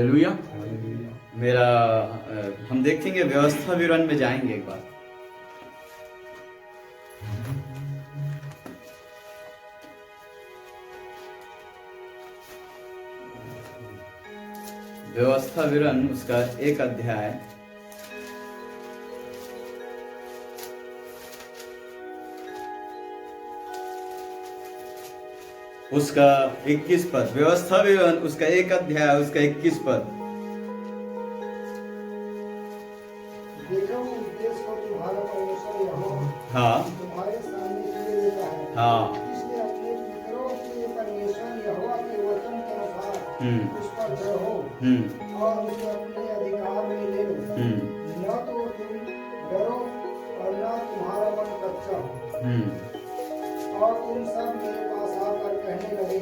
Hallelujah. मेरा हम देखेंगे व्यवस्था विवरण में जाएंगे एक बार। व्यवस्था विवरण उसका 1 अध्याय उसका 21 पद। व्यवस्था विवरण उसका 1 अध्याय उसका 21 पद। हाँ तुम्हारे सामने किए देता है। हाँ इसलिए अपने पितरों के परमेश्वर यहोवा के वचन के अनुसार उस पर चढ़ो और उसे अपने अधिकार में ले लो। न तो तुम डरो और न तुम्हारा मन कच्चा हो। और तुम सब मेरे पास आकर कहने लगे,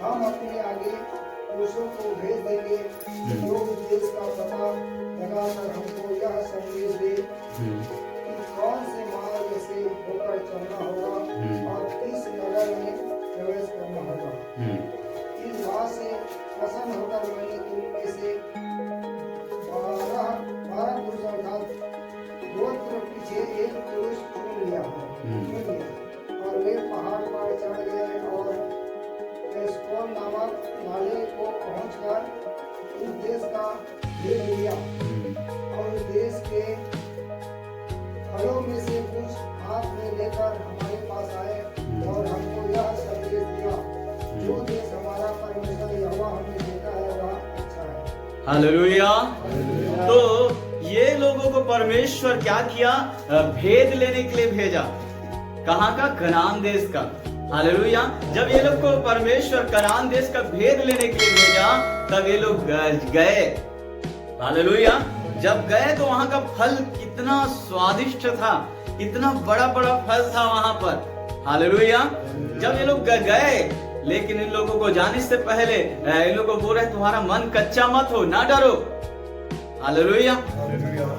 हम अपने आगे पुरुषों को भेज देंगे जो उस देश का पता लगाकर हमको यह संदेश दे कि कौन से मार्ग से होकर चलना होगा और किस नगर में प्रवेश करना होगा। इस बात से प्रसन्न होकर मैंने तुम में से 12 पुरुष अर्थात गोत्र पीछे एक पुरुष चुन लिया और वे पहाड़ पर चढ़ गए और एस्कोल नामक नाले को पहुंचकर उस देश का घेर लिया और उस देश के फलों में से कुछ हाथ में लेकर हमारे पास आए और हमको यह संदेश दिया, जो देश हमारा परमेश्वर यहोवा हमें देता है वह अच्छा है। हालेलुया। तो ये लोगों को परमेश्वर क्या किया? भेद लेने के लिए भेजा। कहाँ का? कनान देश का। हालेलुया। जब ये लोग को परमेश्वर कनान देश का भेद लेने के लिए भेजा तब ये लोग गए। हालेलुया। जब गए तो वहां का फल कितना स्वादिष्ट था, कितना बड़ा बड़ा फल था वहां पर। हालेलुया। जब ये लोग गए लेकिन इन लोगों को जाने से पहले इन लोगों को बोल रहे तुम्हारा मन कच्चा मत हो, ना डरो। हालेलुया।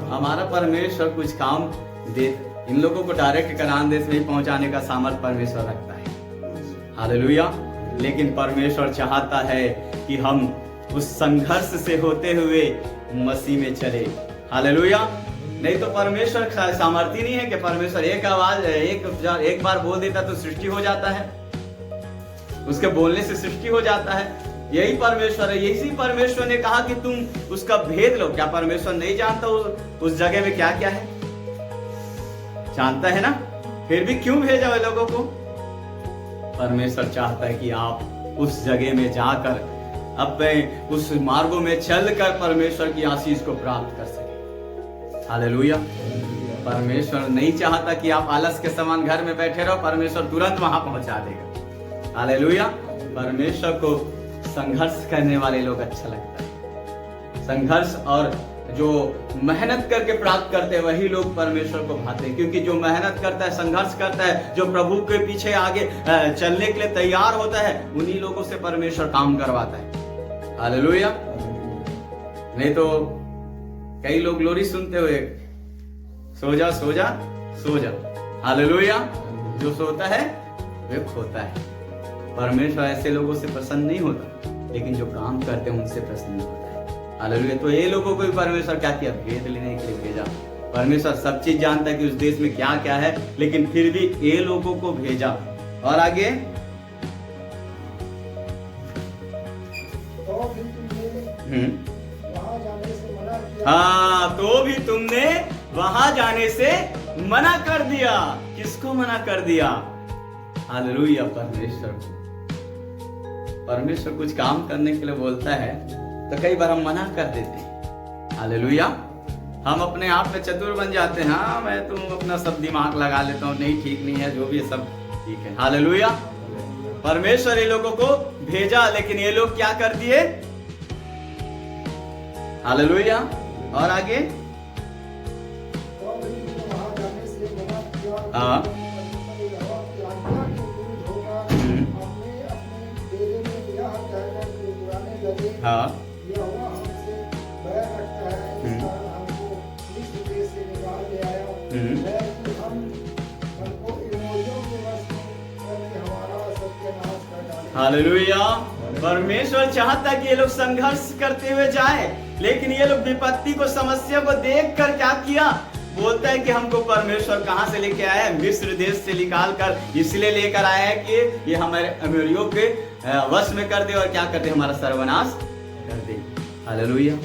हमारा परमेश्वर कुछ काम दे, इन लोगों को डायरेक्ट कनान देश में पहुंचाने का सामर्थ परमेश्वर रखता है। हालेलुया। लेकिन परमेश्वर चाहता है कि हम उस संघर्ष से होते हुए मसीह में चले। हालेलुया। नहीं तो परमेश्वर सामर्थ्य नहीं है कि परमेश्वर एक बार बोल देता तो सृष्टि हो जाता है, उसके बोलने से सृष्टि हो जाता है। यही परमेश्वर है। यही परमेश्वर ने कहा कि तुम उसका भेद लो। क्या परमेश्वर नहीं जानता उस जगह में क्या क्या है? जानता है ना, फिर भी क्यों भेजा वे लोगों को? परमेश्वर चाहता है कि आप उस जगह में जाकर अपने उस मार्गों में चलकर परमेश्वर की आशीष को प्राप्त कर सके। हालेलुया। परमेश्वर नहीं चाहता कि आप आलस के समान घर में बैठे रहो, परमेश्वर तुरंत वहां पहुंचा देगा। हालेलुया। परमेश्वर को संघर्ष करने वाले लोग अच्छा लगता है। संघर्ष और जो मेहनत करके प्राप्त करते हैं वही लोग परमेश्वर को भाते हैं, क्योंकि जो मेहनत करता है, संघर्ष करता है, जो प्रभु के पीछे आगे चलने के लिए तैयार होता है, उन्हीं लोगों से परमेश्वर काम करवाता है। हालेलुया। नहीं तो कई लोग ग्लोरी सुनते हुए सो जा सो जा सो जा। हालेलुया। जो सोता है वे खोता है। परमेश्वर ऐसे लोगों से प्रसन्न नहीं होता, लेकिन जो काम करते हैं उनसे प्रसन्न होता है। हालेलुया। तो ये लोगों को भी परमेश्वर क्या किया? भेद लेने के लिए भेजा। परमेश्वर सब चीज जानता है कि उस देश में क्या क्या है, लेकिन फिर भी ये लोगों को भेजा। और आगे हाँ, तो भी तुमने वहां जाने से मना कर दिया। किसको मना कर दिया? हालेलुया। परमेश्वर कुछ काम करने के लिए बोलता है तो कई बार हम मना कर देते हैं। हालेलुया। हम अपने आप में चतुर बन जाते हैं। हाँ, मैं तुम अपना सब दिमाग लगा लेता हूँ, नहीं ठीक नहीं है, जो भी है सब ठीक है। हालेलुया। परमेश्वर ये लोगों को भेजा, लेकिन ये लोग क्या कर दिए? हालेलुया। और आगे हाँ हाँ हालेलुया। परमेश्वर चाहता है कि ये लोग संघर्ष करते हुए जाए, लेकिन ये लोग विपत्ति को, समस्या को देख कर क्या किया, बोलता है कि हमको परमेश्वर कहां से लेके आया है, मिस्र देश से निकाल कर इसलिए लेकर आया है कि ये हमारे अमीरियों के वश में कर दे और क्या कर दे, हमारा सर्वनाश कर दे। हालेलुया।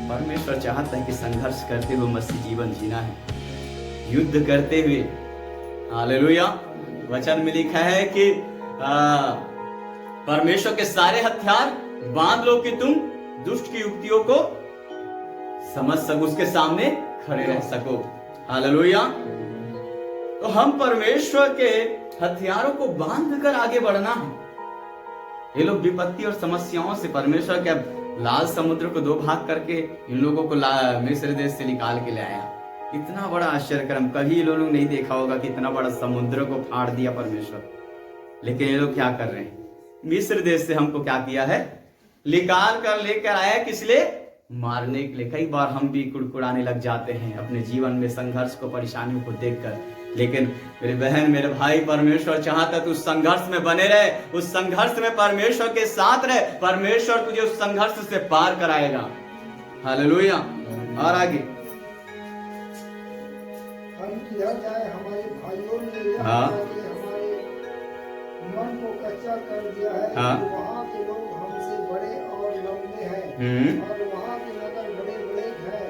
परमेश्वर चाहता है कि संघर्ष करते हुए मसीह जीवन जीना है, युद्ध करते हुए। हालेलुया। वचन में लिखा है कि परमेश्वर के सारे हथियार बांध लो कि तुम दुष्ट की युक्तियों को समझ सको, उसके सामने खड़े रह सको। हालेलुया। तो हम परमेश्वर के हथियारों को बांध कर आगे बढ़ना है। ये लोग विपत्ति और समस्याओं से, परमेश्वर के लाल समुद्र को दो भाग करके इन लोगों को मिस्र देश से निकाल के ले आया। इतना बड़ा आश्चर्यक्रम कभी ये लोग नहीं देखा होगा कि इतना बड़ा समुद्र को फाड़ दिया परमेश्वर। लेकिन ये लोग क्या कर रहे हैं, मिस्र देश से हमको क्या किया है, निकाल कर लेकर आया, किस लिए, मारने के लिए। कई बार हम भी कुड़कुड़ाने लग जाते हैं अपने जीवन में संघर्ष को, परेशानियों को देखकर। लेकिन मेरे बहन, मेरे भाई, परमेश्वर चाहता तू उस संघर्ष में बने रहे, उस संघर्ष में परमेश्वर के साथ रहे, परमेश्वर तुझे उस संघर्ष से पार कराएगा। हालेलुया। और आगे हम किया जाए, हमारे भाइयों ने यह हमारे मन को कच्चा कर दिया है। वहाँ के लोग हमसे बड़े और लंबे हैं, और वहाँ के नगर बड़े बड़े हैं,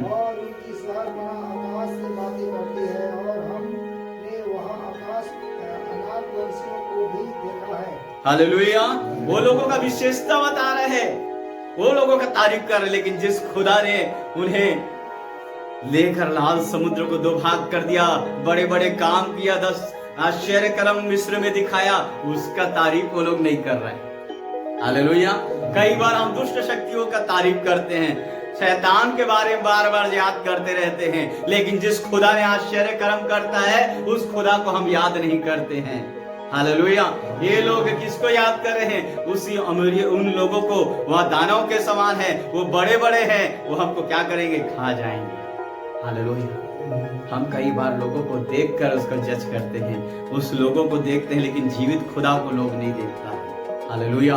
और उनकी शहर बना आकाश से बातें करती है, और हमने वहाँ आकाश अनाथ वंशियों को भी देखा है। हालेलुया। वो लोगों का विशेषता बता रहे हैं, वो लोगों का तारीफ कर रहे, लेकिन जिस खुदा ने उन्हें लेकर लाल समुद्र को दो भाग कर दिया, बड़े बड़े काम किया, 10 आश्चर्य कर्म मिस्र में दिखाया, उसका तारीफ वो लोग नहीं कर रहे। हालेलुया। कई बार हम दुष्ट शक्तियों का तारीफ करते हैं, शैतान के बारे में बार बार याद करते रहते हैं, लेकिन जिस खुदा ने आश्चर्य कर्म करता है उस खुदा को हम याद नहीं करते हैं। हालेलुया। ये लोग किसको याद कर रहे हैं, उसी अमीरी, उन लोगों को, वह दानव के समान है, वो बड़े बड़े हैं, वो हमको क्या करेंगे, खा जाएंगे। हालेलुया। हम कई बार लोगों को देखकर उसको जज करते हैं, उस लोगों को देखते हैं, लेकिन जीवित खुदा को लोग नहीं देखता है। हालेलुया।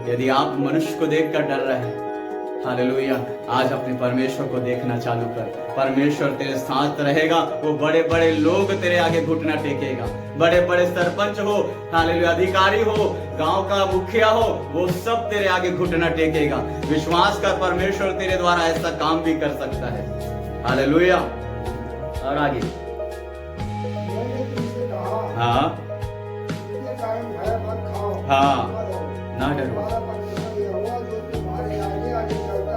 यदि आप मनुष्य को देखकर डर रहे हैं, हालेलुया, आज अपने परमेश्वर को देखना चालू कर। परमेश्वर तेरे साथ रहेगा, वो बड़े बड़े लोग तेरे आगे घुटना टेकेगा, बड़े बड़े सरपंच हो, हालेलुया, अधिकारी हो, गांव का मुखिया हो, वो सब तेरे आगे घुटना टेकेगा। विश्वास कर, परमेश्वर तेरे द्वारा ऐसा काम भी कर सकता है। हालेलुया। और आगे हाँ ना डरो।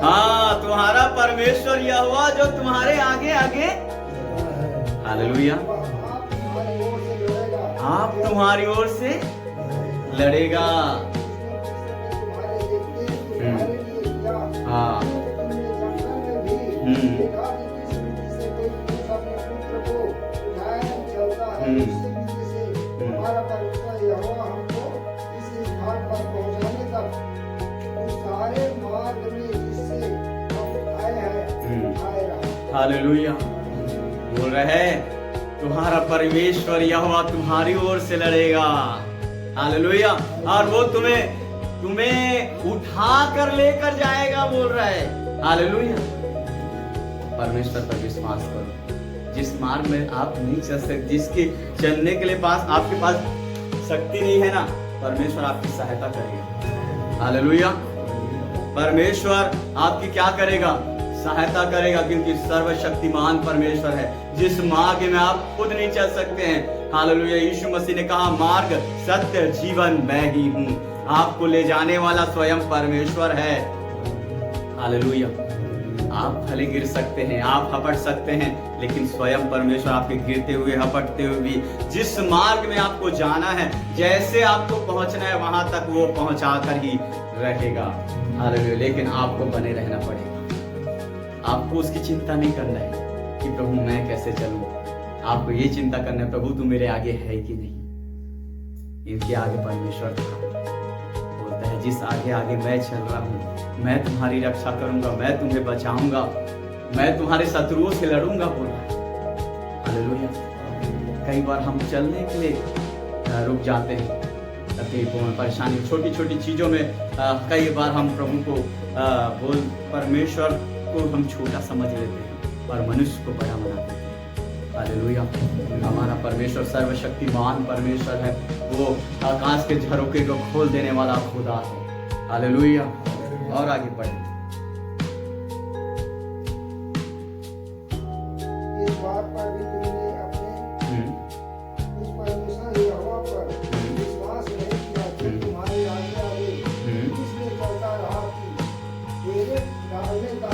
हाँ, तुम्हारा परमेश्वर यहोवा जो तुम्हारे आगे आगे, हालेलुया, आप तुम्हारी ओर से लड़ेगा। हाँ। हालेलुया। बोल रहे हैं तुम्हारा परमेश्वर यहोवा तुम्हारी ओर से लड़ेगा। हालेलुया। और वो तुम्हें उठा कर लेकर जाएगा, बोल रहा है। हालेलुया। परमेश्वर पर विश्वास करो। जिस मार्ग में आप नहीं चल सकते, जिसके चलने के लिए आपके पास शक्ति नहीं है ना, परमेश्वर आपकी सहायता करेगा। हालेलुया। परमेश्वर आपकी क्या करेगा, सहायता करेगा, क्योंकि सर्वशक्तिमान परमेश्वर है। जिस मार्ग में आप खुद नहीं चल सकते हैं, हालेलुया, यीशु मसीह ने कहा मार्ग, सत्य, जीवन मैं ही हूँ। आपको ले जाने वाला स्वयं परमेश्वर है। हालेलुया। आप भले गिर सकते हैं, आप हपट सकते हैं, लेकिन स्वयं परमेश्वर आपके गिरते हुए, हपटते हुए भी जिस मार्ग में आपको जाना है, जैसे आपको पहुंचना है, वहां तक वो पहुंचा कर ही रहेगा। हालेलुया। लेकिन आपको बने रहना पड़ेगा। आपको उसकी चिंता नहीं करना है कि प्रभु मैं कैसे चलूं। आपको ये चिंता करना है, प्रभु तू मेरे आगे है कि नहीं। इनके आगे परमेश्वर बोलता है, जिस आगे आगे मैं चल रहा हूँ, मैं तुम्हारी रक्षा करूंगा, मैं तुम्हें बचाऊंगा, मैं तुम्हारे शत्रुओं से लड़ूंगा, बोल रहा है। हालेलुया। कई बार हम चलने के लिए रुक जाते हैं, तकलीफों में, परेशानी, छोटी छोटी चीज़ों में कई बार हम प्रभु को परमेश्वर को हम छोटा समझ लेते हैं और मनुष्य को बड़ा बना देते हैं। हालेलुया। हमारा परमेश्वर सर्वशक्तिमान परमेश्वर है, वो आकाश के झरोखे को खोल देने वाला खुदा है। हालेलुया। और आगे बढ़े। इस बात पर भी तुमने अपने उस परमेश्वर यहोवा पर विश्वास नहीं किया जो तुम्हारे आगे आगे इसलिए चलता रहा कि तेरे डालने का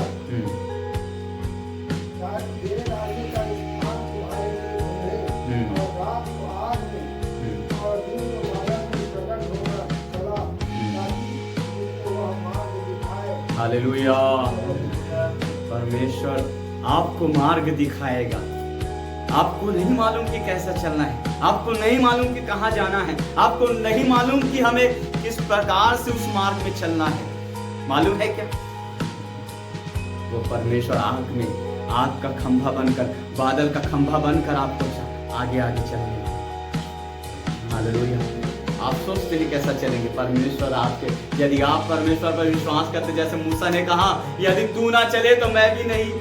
स्थान तुम्हारे लिए ढूंढे और रात को आग में और दिन को बादल में प्रकट होगा चला ताकि तुमको वह मार्ग दिखाए। हालेलुया। परमेश्वर आपको मार्ग दिखाएगा। आपको नहीं मालूम कि कैसा चलना है, आपको नहीं मालूम कि कहाँ जाना है, आपको नहीं मालूम कि हमें किस प्रकार से उस मार्ग में चलना है। मालूम है क्या? वो परमेश्वर आग में, आग का खंभा बनकर, बादल का खंभा बनकर आपको आगे आगे चलने। हालेलुया। आप सोचते हैं कैसा चलेंगे? परमेश्वर आपके, यदि आप परमेश्वर पर विश्वास करते, जैसे मूसा ने कहा यदि तू ना चले तो मैं भी नहीं।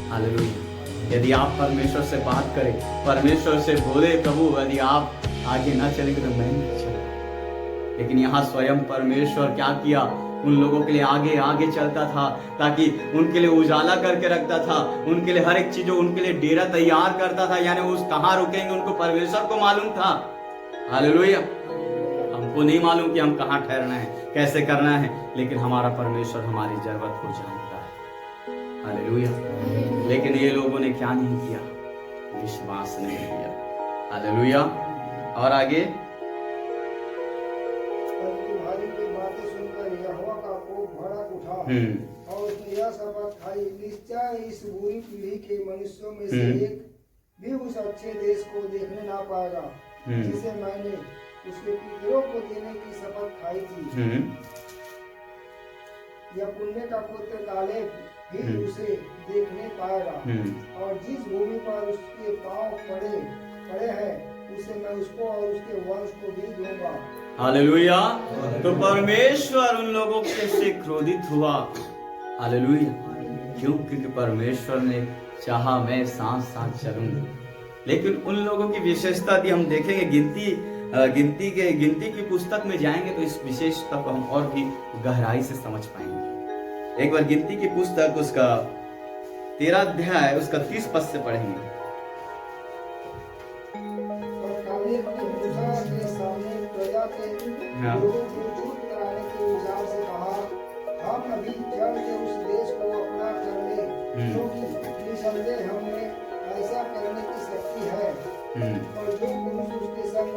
हालेलुया। यदि आप परमेश्वर से बात करें, परमेश्वर से बोले प्रभु यदि आप आगे ना चलेंगे तो मैं नहीं चलूंगा। लेकिन यहाँ स्वयं परमेश्वर क्या किया? उन लोगों के लिए आगे आगे चलता था, ताकि उनके लिए उजाला करके रखता था, उनके लिए हर एक चीज, उनके लिए डेरा तैयार करता था। यानी उस कहाँ रुकेंगे उनको परमेश्वर को मालूम था। हालेलुया। हमको नहीं मालूम कि हम कहाँ ठहरना है, कैसे करना है, लेकिन हमारा परमेश्वर हमारी जरूरत को जानता है। हालेलुया। लेकिन ये लोगों ने क्या नहीं किया? विश्वास नहीं किया। हालेलुया। और आगे, तुम्हारी की बातें सुनकर यहोवा का कोप भड़क उठा और उसने यह शपथ खाई, निश्चय इस बुरी पीढ़ी के मनुष्यों में से एक भी उस अच्छे देश को देखने ना पाएगा जिसे मैंने उसके पितरों को देने की शपथ खाई थी। यह पुण्य का पुत्र कालेब भी उसे देखने पाएगा और जिस भूमि पर उसके पांव पड़े हैं उसे मैं उसको और उसके वंश को भी दूंगा। हालेलुया। तो परमेश्वर उन लोगों से क्रोधित हुआ। हालेलुया। क्यों? क्योंकि परमेश्वर ने चाहा मैं साथ साथ चलूंगा। लेकिन उन लोगों की विशेषता थी, हम देखेंगे गिनती की पुस्तक में जाएंगे तो इस विशेषता को हम और भी गहराई से समझ पाएंगे। एक बार गिनती की पुस्तक उसका 13 अध्याय उसका 30 पद से पढ़ेंगे। और कालेब ने मूसा के सामने प्रजा के लोगों को चुप कराने के विचार से कहा, हम अभी चढ़ के उस देश को अपना कर ले, क्योंकि निसंदेह हमें ऐसा करने की शक्ति है। और जो पुरुष उसके संग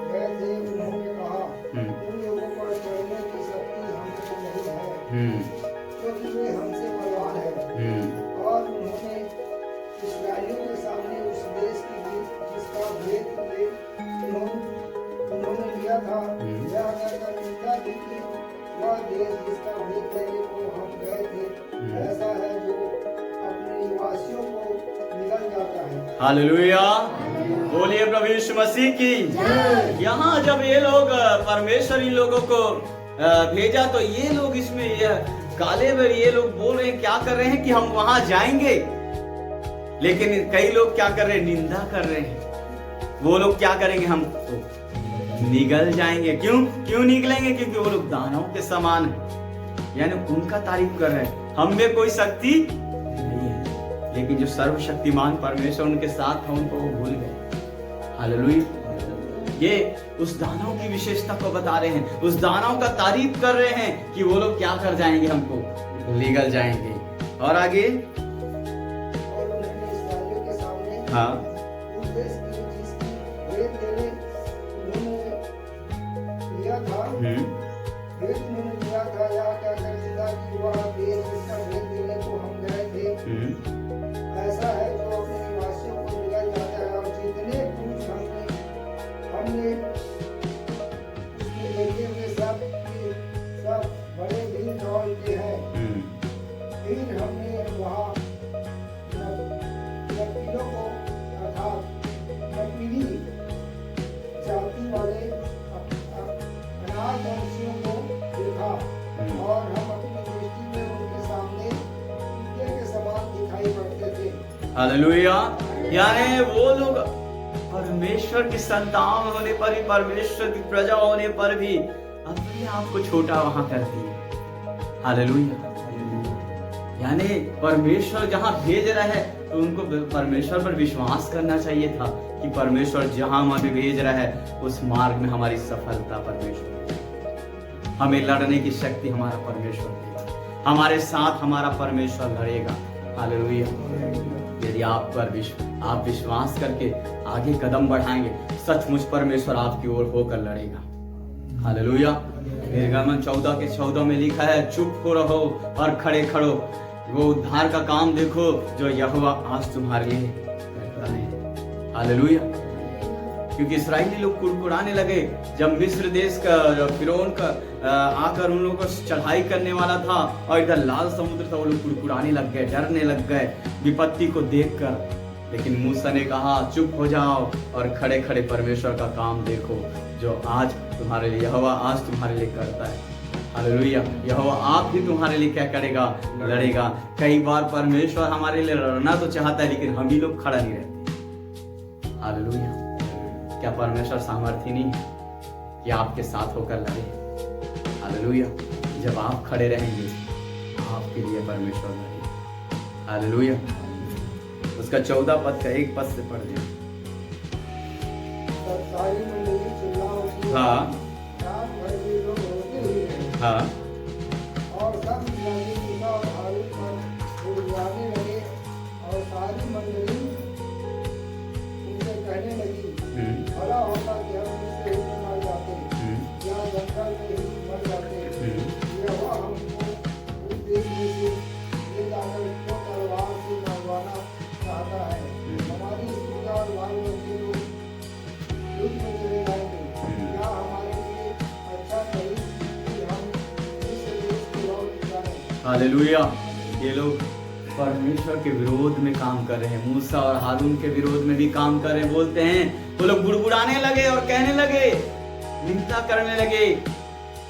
गए थे उन्होंने कहा, उन लोगों पर चढ़ने की शक्ति हमको नहीं है, क्योंकि वे हमसे बलवान है। और उन्होंने इस्राएलियों के सामने उस देश की जिसका भेद उन्होंने लिया था यह कहकर निंदा की कि वह देश जिसका भेद लेने को हम गए थे ऐसा है जो अपने निवासियों को निगल जाता है। हालेलुया। बोलिए प्रभु यीशु मसीह की। यहाँ जब ये लोग परमेश्वर इन लोगों को भेजा तो ये लोग इसमें कालेब ये लोग बोल रहे हैं, क्या कर रहे हैं कि हम वहां जाएंगे। लेकिन कई लोग क्या कर रहे हैं? निंदा कर रहे हैं। वो लोग क्या करेंगे? हम निगल जाएंगे। क्यों निकलेंगे? क्योंकि वो लोग दानव के समान है, यानी उनका तारीफ कर रहे हैं। हम में कोई शक्ति नहीं है, लेकिन जो सर्वशक्तिमान परमेश्वर उनके साथ था उनको वो भूल गए। हालेलुया। ये उस दानव की विशेषता को बता रहे हैं, उस दानव का तारीफ कर रहे हैं कि वो लोग क्या कर जाएंगे? हमको निगल जाएंगे। और आगे, और उन्होंने इस्राएलियों के सामने उस देश की जिसकी भेद लेने उन्होंने लिया था, भेद उन्होंने लिया था, यह कहकर निंदा की वह देश जिसका भेद लेने को हम गए थे ऐसा है जो अपने निवासियों को निगल जाता है। और जितने पुरुष हमने उसमें देखे हुए सब बड़े दिन दौड़ के हैं। फिर हमने वहाँ नपीलों को अर्थात नपीली हालेलुया। यानी वो लोग परमेश्वर की संतान होने पर भी, परमेश्वर की प्रजा होने पर भी अपने आप को छोटा वहां कर दिए। हालेलुया। यानी परमेश्वर जहां भेज रहा है तो उनको परमेश्वर पर विश्वास करना चाहिए था कि परमेश्वर जहां हमें भेज रहा है उस मार्ग में हमारी सफलता परमेश्वर, हमें लड़ने की शक्ति हमारा परमेश्वर देगा, हमारे साथ हमारा परमेश्वर लड़ेगा। हालेलुया। यदि आप विश्वास करके आगे कदम बढ़ाएंगे, सचमुच परमेश्वर आपकी ओर होकर लड़ेगा। हालेलुया। निर्गमन 14:14 में लिखा है, चुप हो रहो और खड़े खड़ो, वो उद्धार का काम देखो जो यहोवा आज तुम्हारे लिए करता है। हालेलुया। क्योंकि इस्राएली लोग कुड़कुड़ाने लगे जब मिस्र देश का फिरौन का आकर उन लोगों को चढ़ाई करने वाला था और इधर लाल समुद्र था, वो लोग कुड़कुड़ाने लग गए, डरने लग गए विपत्ति को देखकर। लेकिन मूसा ने कहा, चुप हो जाओ और खड़े खड़े परमेश्वर का काम देखो जो आज तुम्हारे लिए, यहोवा आज तुम्हारे लिए करता है। हालेलुया। यहोवा आप भी तुम्हारे लिए क्या करेगा? लड़ेगा। कई बार परमेश्वर हमारे लिए लड़ना तो चाहता है लेकिन हम ही लोग खड़ा नहीं रहते। हालेलुया। क्या परमेश्वर सामर्थ्य नहीं है कि आपके साथ होकर लड़े? हालेलुया। जब आप खड़े रहेंगे आपके लिए परमेश्वर लड़ेगा। हालेलुया। उसका 14 पद का 1 पद से पढ़ दिया। हाँ हाँ। और सब इस्राएली मूसा और हारून पर गुड़गुड़ाने लगे और सारी मंडली उनसे कहने लगी, भला होता कि हम इससे ही मर जाते या जंगल में ही मर जाते। यहोवा हमको उस देश में से ले जाकर उसको तलवार से मरवाना चाहता है। हमारी स्त्रियां और बाल बच्चे लोग युद्ध में चले जाएंगे। क्या हमारे लिए अच्छा नहीं कि हम इस देश को लौट जाएं? हालेलुया। ये लोग परमेश्वर के विरोध में काम कर रहे हैं, मूसा और हारून के विरोध में भी काम कर रहे हैं। बोलते हैं वो लोग गुड़गुड़ाने लगे और कहने लगे, निंदा करने लगे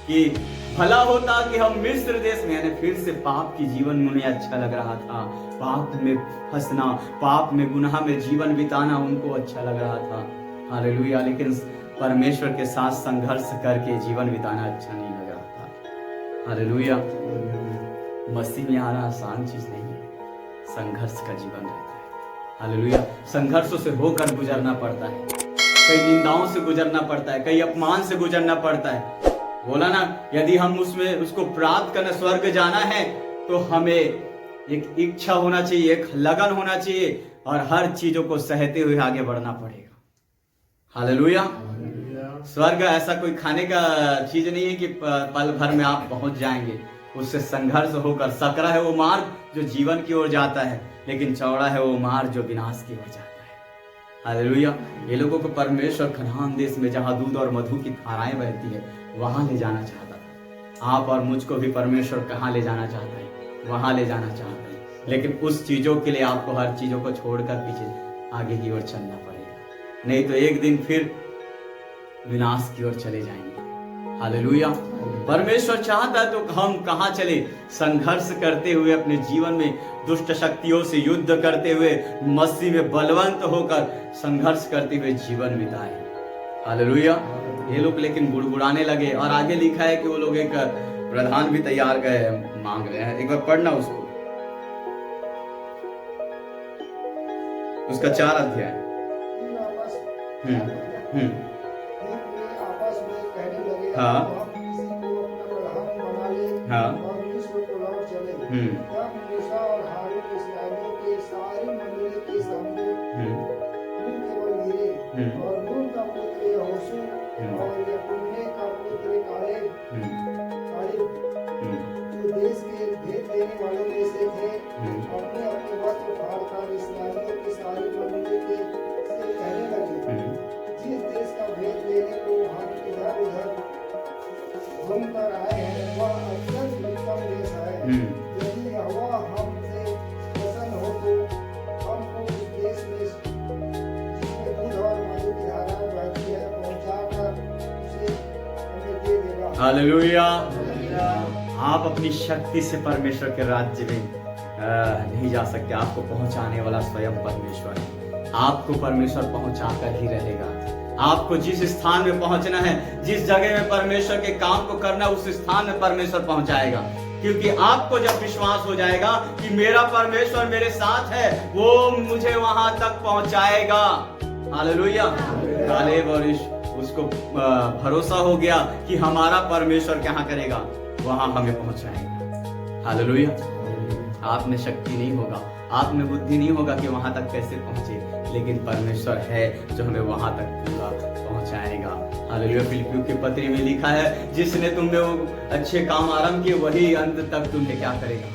कि भला होता कि हम मिस्र देश में, यानी फिर से पाप की जीवन में उन्हें अच्छा लग रहा था, पाप में फंसना, पाप में गुनाह में जीवन बिताना उनको अच्छा लग रहा था। हालेलुया। लेकिन परमेश्वर के साथ संघर्ष करके जीवन बिताना अच्छा नहीं लग रहा था। हालेलुया। मसीह में आना आसान चीज नहीं है, संघर्ष का जीवन रहता है। हालेलुया। संघर्षों से होकर गुजरना पड़ता है, कई निंदाओं से गुजरना पड़ता है, कई अपमान से गुजरना पड़ता है। बोला ना, यदि हम उसको प्राप्त करना, स्वर्ग जाना है तो हमें एक इच्छा होना चाहिए, एक लगन होना चाहिए और हर चीजों को सहते हुए आगे बढ़ना पड़ेगा। हालेलुया। स्वर्ग ऐसा कोई खाने का चीज नहीं है कि पल भर में आप पहुंच जाएंगे। उससे संघर्ष होकर, सकरा है वो मार्ग जो जीवन की ओर जाता है, लेकिन चौड़ा है वो मार्ग जो विनाश की ओर जाता है। हालेलुया। ये लोगों को परमेश्वर कनान देश में जहां दूध और मधु की धाराएं बहती है वहां ले जाना चाहता था। आप और मुझको भी परमेश्वर कहां ले जाना चाहता है? वहां ले जाना चाहता है। लेकिन उस चीजों के लिए आपको हर चीजों को छोड़कर पीछे आगे की ओर चलना पड़ेगा, नहीं तो एक दिन फिर विनाश की ओर चले जाएंगे। हालेलुया। परमेश्वर चाहता है तो हम कहां चले? संघर्ष करते हुए अपने जीवन में दुष्ट शक्तियों से युद्ध करते हुए, मसीह में बलवंत होकर संघर्ष करते हुए जीवन बिताए। हालेलुया। ये लोग लेकिन गुड़गुड़ाने लगे और आगे लिखा है कि वो लोग एक प्रधान भी तैयार गए मांग रहे हैं। एक बार पढ़ना उसको, उसका 4 अध्याय। हाँ हाँ। और मिस्र को लौट चले। तब मूसा और हारून इस्राएलियों के सारी मंडली के सामने नून के बल गिरे और नून का पुत्र यहोशू और यपुन्ने का पुत्र कालेब जो देश के भेद देने वालों में से थे, अपने अपने वस्त्र फाड़कर इस्राएलियों की सारी मंडली के से कहने लगे, जिस देश का भेद देने को हम इधर उधर घूमकर आए हैं वह अत्यंत उत्तम देश है। यदि यहोवा हमसे प्रसन्न हो तो हमको उस देश में जिसमें दूध और मधु की धाराएं बहती है पहुंचाकर उसे हमें दे देगा। हालेलुया। आप अपनी शक्ति से परमेश्वर के राज्य में नहीं जा सकते। आपको पहुंचाने वाला स्वयं परमेश्वर है। आपको परमेश्वर पहुंचा कर ही रहेगा। आपको जिस स्थान में पहुंचना है, जिस जगह में परमेश्वर के काम को करना, उस स्थान में परमेश्वर पहुंचाएगा। क्योंकि आपको जब विश्वास हो जाएगा कि मेरा परमेश्वर मेरे साथ है, वो मुझे वहां तक पहुंचाएगा। हालेलुया। कालेब और उसको भरोसा हो गया कि हमारा परमेश्वर क्या करेगा, वहां हमें पहुंचाएगा। हालेलुया। आप में शक्ति नहीं होगा, आप में बुद्धि नहीं होगा कि वहां तक कैसे पहुंचे, लेकिन परमेश्वर है जो हमें वहां तक पूरा पहुंचाएगा। हालेलुया। फिलिप्पियों के पत्री में लिखा है, जिसने तुमने वो अच्छे काम आरंभ किए, वही अंत तक तुम्हें क्या करेगा,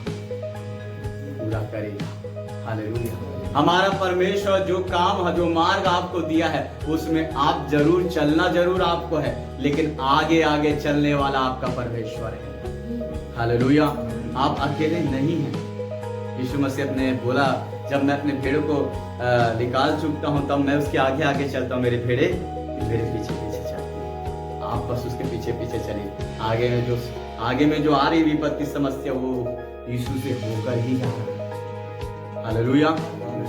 पूरा करेगा। हालेलुया। हमारा परमेश्वर जो काम, जो मार्ग आपको दिया है, उसमें आप जरूर चलना जरूर आपको है, लेकिन आगे आगे चलने वाला आपका परमेश्वर है। हालेलुया। आप अकेले नहीं हैं। यीशु मसीह ने बोला, जब मैं अपने भेड़ों को निकाल चुकता हूं, तब मैं उसके आगे आगे चलता हूं, मेरे भेड़े मेरे पीछे पीछे चलती हैं। आप बस उसके पीछे पीछे चलिए। आगे में जो आ रही विपत्ति समस्या, वो यीशु से होकर ही जा रहा है। हालेलुया।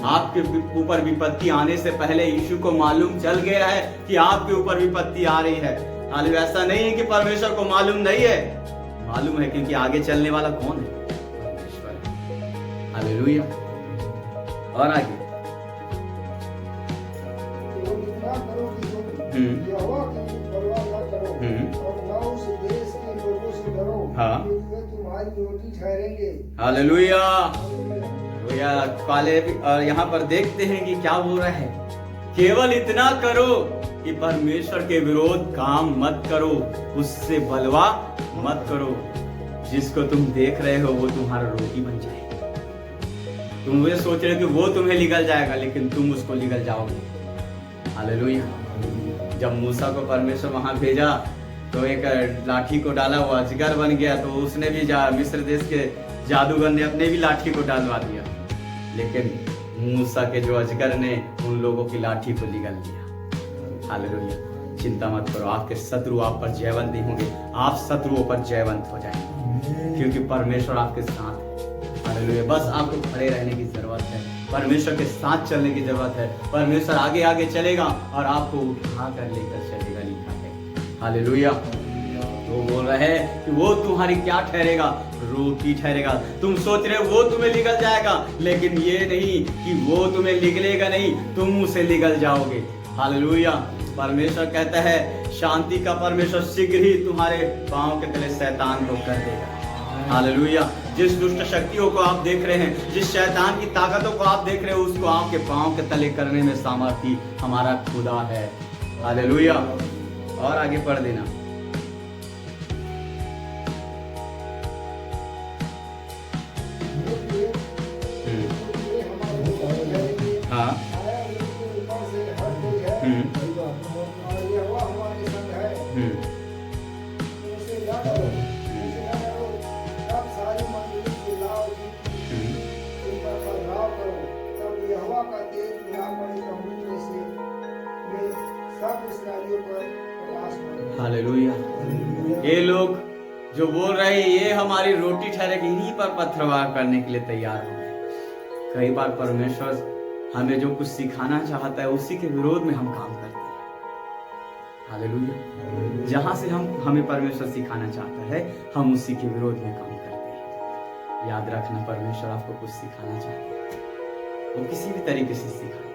आपके ऊपर विपत्ति आने से पहले यीशु को मालूम चल गया है कि आपके ऊपर विपत्ति आ रही है। हालेलुया। ऐसा नहीं है कि परमेश्वर को मालूम नहीं है, मालूम है, क्योंकि आगे चलने वाला कौन है, परमेश्वर। हालेलुया। और आगे यहोवा की परवाह न करो और न उस देश के लोगों से डरो, वे तुम्हारी रोटी ठहरेंगे। हालेलुया। और यहाँ पर देखते हैं कि क्या बोल रहा है, केवल इतना करो कि परमेश्वर के विरोध काम मत करो, उससे बलवा मत करो। जिसको तुम देख रहे हो वो तुम्हारा रोटी बन जाएगा। तुम ये सोच रहे हो कि वो तुम्हें निगल जाएगा, लेकिन तुम उसको निगल जाओगे। हालेलुया। जब मूसा को परमेश्वर वहां भेजा तो एक लाठी को डाला, वो अजगर बन गया, तो उसने भी मिस्र देश के जादूगर ने अपने भी लाठी को डालवा दिया, लेकिन मूसा के जो अजगर ने उन लोगों की लाठी को निगल दिया। हालेलुया। चिंता मत करो, आपके शत्रु आप पर जयवंत नहीं होंगे, आप शत्रुओं पर जयवंत हो जाएंगे, क्योंकि परमेश्वर आपके साथ है। हालेलुया। बस आपको खड़े रहने की जरूरत है, परमेश्वर के साथ चलने की जरूरत है। परमेश्वर आगे आगे चलेगा और आपको उठा कर लेकर चलेगा, लिखा है। हालेलुया। तो बोल रहे हैं कि वो तुम्हारी क्या ठहरेगा, रोटी ठहरेगा। तुम सोच रहे हो वो तुम्हें निगल जाएगा, लेकिन ये नहीं कि वो तुम्हें निगलेगा नहीं, तुम उसे निगल जाओगे। हालेलुया। परमेश्वर कहता है, शांति का परमेश्वर शीघ्र ही तुम्हारे पांव के तले शैतान को कर देगा। हालेलुया। जिस दुष्ट शक्तियों को आप देख रहे हैं, जिस शैतान की ताकतों को आप देख रहे हो, उसको आपके पांव के तले करने में सामर्थ्य हमारा खुदा है। हालेलुया। और आगे पढ़ देना। हाँ। हालेलुया। ये लोग जो बोल रहे हैं ये हमारी रोटी ठहरेगी, इन्हीं पर पत्थरवार करने के लिए तैयार हो गए। कई बार परमेश्वर हमें जो कुछ सिखाना चाहता है उसी के विरोध में हम काम करते हैं। हालेलुया। जहां से हमें परमेश्वर सिखाना चाहता है, हम उसी के विरोध में काम करते हैं। याद रखना, परमेश्वर आपको कुछ सिखाना चाहता है, वो किसी भी तरीके से सिखाए,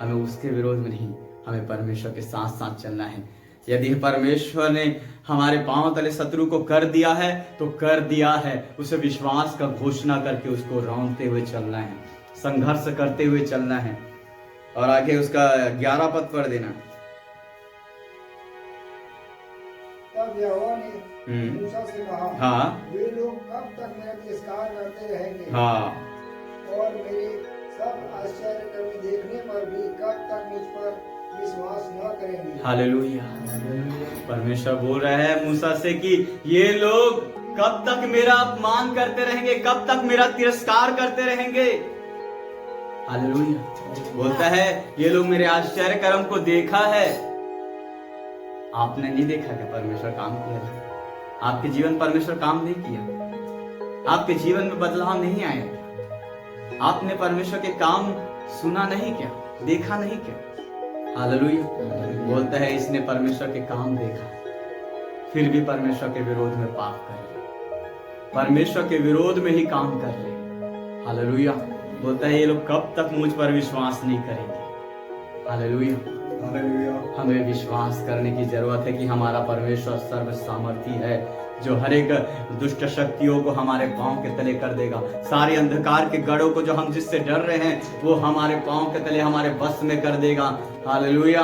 हमें उसके विरोध में नहीं, हमें परमेश्वर के साथ साथ चलना है। यदि परमेश्वर ने हमारे पांव तले शत्रु को कर दिया है तो कर दिया है, उसे विश्वास का घोषणा करके उसको रौंदते हुए चलना है, संघर्ष करते हुए चलना है। और आगे उसका 11 पद पढ़ देना। तब यहोवा ने मूसा से कहा, हाँ, वे लोग कब तक मेरा तिरस्कार करते रहेंगे? हाँ, और मेरे सब आश्चर्य कर्म देखने पर भी कब तक मुझ पर विश्वास न करेंगे? हालेलुया। परमेश्वर बोल रहा है मूसा से कि ये लोग कब तक मेरा अपमान करते रहेंगे, कब तक मेरा तिरस्कार करते रहेंगे। हालेलुया। बोलता है ये लोग मेरे आश्चर्य कर्म को देखा है। आपने नहीं देखा क्या परमेश्वर काम किया? आपके जीवन परमेश्वर काम नहीं किया? आपके जीवन में बदलाव नहीं आया? आपने परमेश्वर के काम सुना नहीं क्या, देखा नहीं क्या? हालेलुया। बोलता है इसने परमेश्वर के काम देखा, फिर भी परमेश्वर के विरोध में पाप कर ले, परमेश्वर के विरोध में ही काम कर ले। हालेलुया। बोलता है ये लोग कब तक मुझ पर विश्वास नहीं करेंगे? हालेलुया। हमें विश्वास करने की जरूरत है कि हमारा परमेश्वर सर्व सामर्थी है, जो हर एक दुष्ट शक्तियों को हमारे पांव के तले कर देगा। सारे अंधकार के गढ़ों को जो हम जिससे डर रहे हैं वो हमारे पांव के तले, हमारे बस में कर देगा। हालेलुया।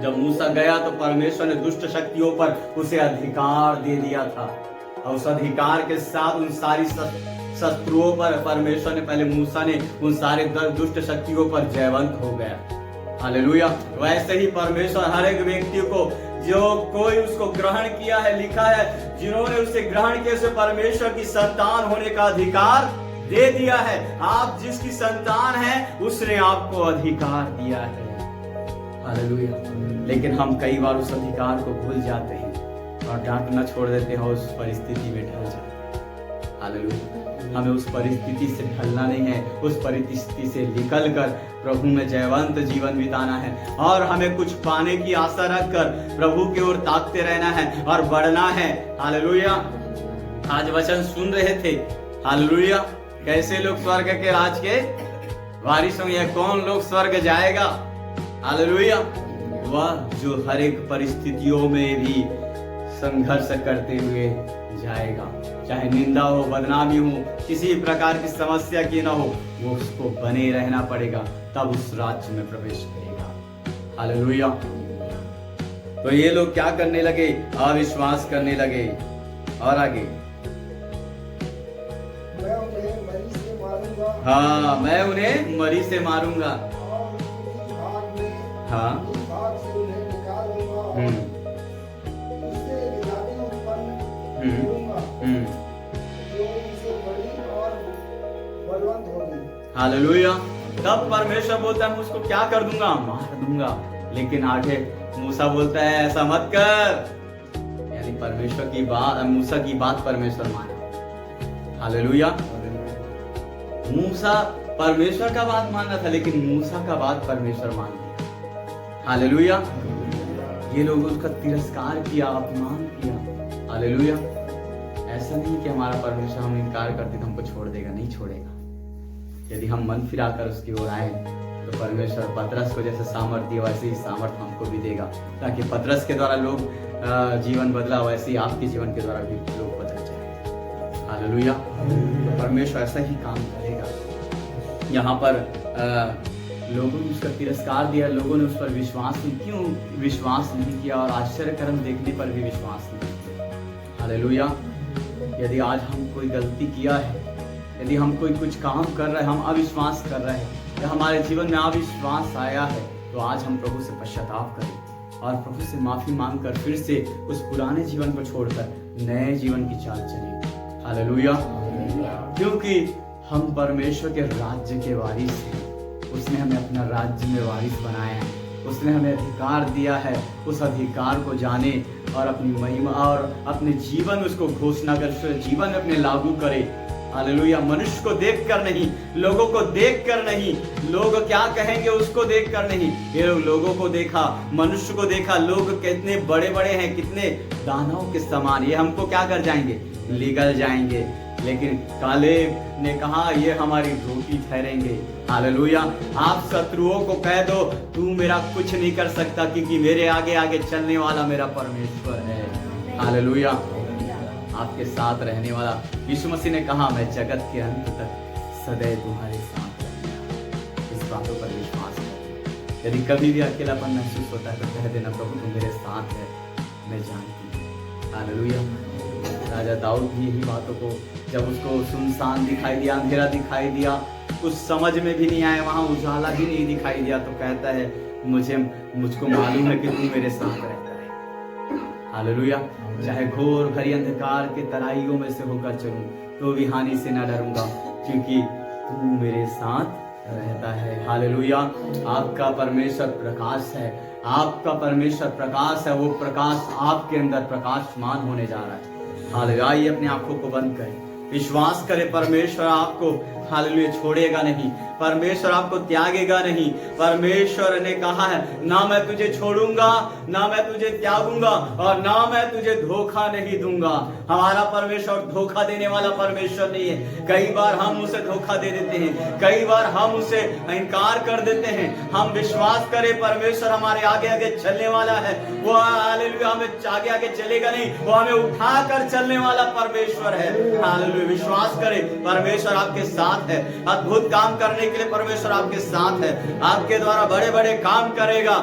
जब मूसा गया तो परमेश्वर ने दुष्ट शक्तियों पर उसे अधिकार दे दिया था, और उस अधिकार के साथ उन सारी शत्रुओं पर परमेश्वर ने, पहले मूसा ने उन सारे दुष्ट शक्तियों पर जयवंत हो गया। हालेलुया। वैसे ही परमेश्वर हर एक व्यक्ति को, जो कोई उसको ग्रहण किया है, लिखा है जिन्होंने उसे ग्रहण किया उसे परमेश्वर की संतान होने का अधिकार दे दिया है। आप जिसकी संतान है उसने आपको अधिकार दिया है। हालेलुया। लेकिन हम कई बार उस अधिकार को भूल जाते हैं और डांटना छोड़ देते हैं और उस परिस्थिति में ढल जाते हैं। हालेलुया। हमें उस परिस्थिति से ढलना नहीं है, उस परिस्थिति से निकलकर प्रभु में जयवंत जीवन बिताना है, और हमें कुछ पाने की आशा रखकर प्रभु की ओर ताकते रहना है और बढ़ना है। हालेलुया। आज वचन सुन रहे थे, हालेलुया, कैसे लोग स्वर्ग के राज के वारिस होंगे, कौन लोग स्वर्ग जाएगा? हालेलुया। वह जो हर एक परिस्थितियों में भी संघर्ष करते हुए जाएगा, चाहे निंदा हो, बदनामी हो, किसी प्रकार की समस्या की ना हो, वो उसको बने रहना पड़ेगा, तब उस राज्य में प्रवेश करेगा। हालेलुया। तो ये लोग क्या करने लगे? अविश्वास करने लगे। और आगे, मैं उन्हें मरी से मारूंगा। हाँ, मैं उन्हें मरी से मारूंगा। और उसी भाग में, हाँ, उस भाग से उन्हें निकाल दूंगा। उससे विजाति उत्पन्न करूंगा, जो उनसे बड़ी और बलवंत होगी। हालेलुया। तब परमेश्वर बोलता है मैं उसको क्या कर दूंगा? मार दूंगा। लेकिन आगे मूसा बोलता है ऐसा मत कर। यानी परमेश्वर की बात, मूसा की बात परमेश्वर माना। हालेलुया। मूसा परमेश्वर का बात मानना था, लेकिन मूसा का बात परमेश्वर मान लिया। हालेलुया। ये लोग उसका तिरस्कार किया, अपमान किया। हालेलुया। ऐसा नहीं कि हमारा परमेश्वर हम इनकार करते तो हमको छोड़ देगा, नहीं छोड़ेगा। यदि हम मन फिराकर उसकी ओर आए तो परमेश्वर पतरस को जैसे सामर्थ दिया वैसे ही सामर्थ हमको भी देगा, ताकि पतरस के द्वारा लोग जीवन बदला, वैसे ही आपके जीवन के द्वारा भी लोग बदल जाएंगे। हालेलुया। परमेश्वर ऐसा ही काम करेगा। यहाँ पर लोगों ने उसका तिरस्कार दिया, लोगों ने उस पर विश्वास नहीं, क्यों विश्वास नहीं किया? और आश्चर्य कर्म देखने पर भी विश्वास नहीं किया। हालेलुया। यदि आज हम कोई गलती किया है, यदि हम कोई कुछ काम कर रहे हैं, हम अविश्वास कर रहे हैं, या हमारे जीवन में अविश्वास आया है, तो आज हम प्रभु से पश्चाताप करें और प्रभु से माफी मांगकर फिर से उस पुराने जीवन को छोड़कर नए जीवन की चाल चलें। हालेलुया। क्योंकि हम परमेश्वर के राज्य के वारिस हैं। उसने हमें अपना राज्य में वारिस बनाया है, उसने हमें अधिकार दिया है। उस अधिकार को जाने और अपनी महिमा और अपने जीवन उसको घोषणा कर जीवन में अपने लागू करे। हालेलुया। मनुष्य को देखकर नहीं, लोगों को देखकर नहीं, लोग क्या कहेंगे उसको देखकर नहीं। ये लोगों को देखा, मनुष्य को देखा, लोग कितने बड़े बड़े हैं, कितने दानवों के समान, ये हमको क्या कर जाएंगे? निगल जाएंगे। लेकिन कालेब ने कहा ये हमारी रोटी ठहरेंगे। हालेलुया। आप शत्रुओं को कह दो तू मेरा कुछ नहीं कर सकता, क्योंकि मेरे आगे आगे चलने वाला मेरा परमेश्वर है। हालेलुया। आपके साथ रहने वाला यीशु मसीह ने कहा मैं जगत के अंत तक सदैव तुम्हारे साथ रहूंगा। इस बातों पर विश्वास करें। यदि कभी भी अकेलापन महसूस होता है तो कह देना प्रभु तुम मेरे साथ है, मैं जानती हूँ। हालेलुया। राजा दाऊद भी यही बातों को, जब उसको सुनसान दिखाई दिया, अंधेरा दिखाई दिया, कुछ समझ में भी नहीं आया, वहां उजाला भी नहीं दिखाई दिया, तो कहता है मुझको मालूम है कि तू मेरे साथ रहता है। हालेलुया। चाहे घोर भरी अंधकार के तराइयों में से होकर चलूं तो भी हानि से न डरूंगा, क्योंकि तू मेरे साथ रहता है। हालेलुया। आपका परमेश्वर प्रकाश है, आपका परमेश्वर प्रकाश है, वो प्रकाश आपके अंदर प्रकाशमान होने जा रहा है। हालेलुया। आइए अपनी आंखों को बंद करें, विश्वास करें परमेश्वर आपको हालेलुया छोड़ेगा नहीं, परमेश्वर आपको त्यागेगा नहीं। परमेश्वर ने कहा है, ना मैं तुझे छोड़ूंगा, ना मैं तुझे त्यागूंगा, और ना मैं तुझे धोखा नहीं दूंगा। हमारा परमेश्वर धोखा देने वाला परमेश्वर नहीं है। कई बार हम उसे धोखा दे देते हैं, कई बार हम उसे इनकार कर देते हैं। हम विश्वास करें परमेश्वर हमारे आगे आगे चलने वाला है, वो हालेलुया हमें आगे आगे चलेगा नहीं, वो हमें उठा कर चलने वाला परमेश्वर है। हालेलुया विश्वास करें परमेश्वर आपके साथ है, अद्भुत काम करने के लिए परमेश्वर आपके साथ है, आपके द्वारा बड़े बड़े काम करेगा।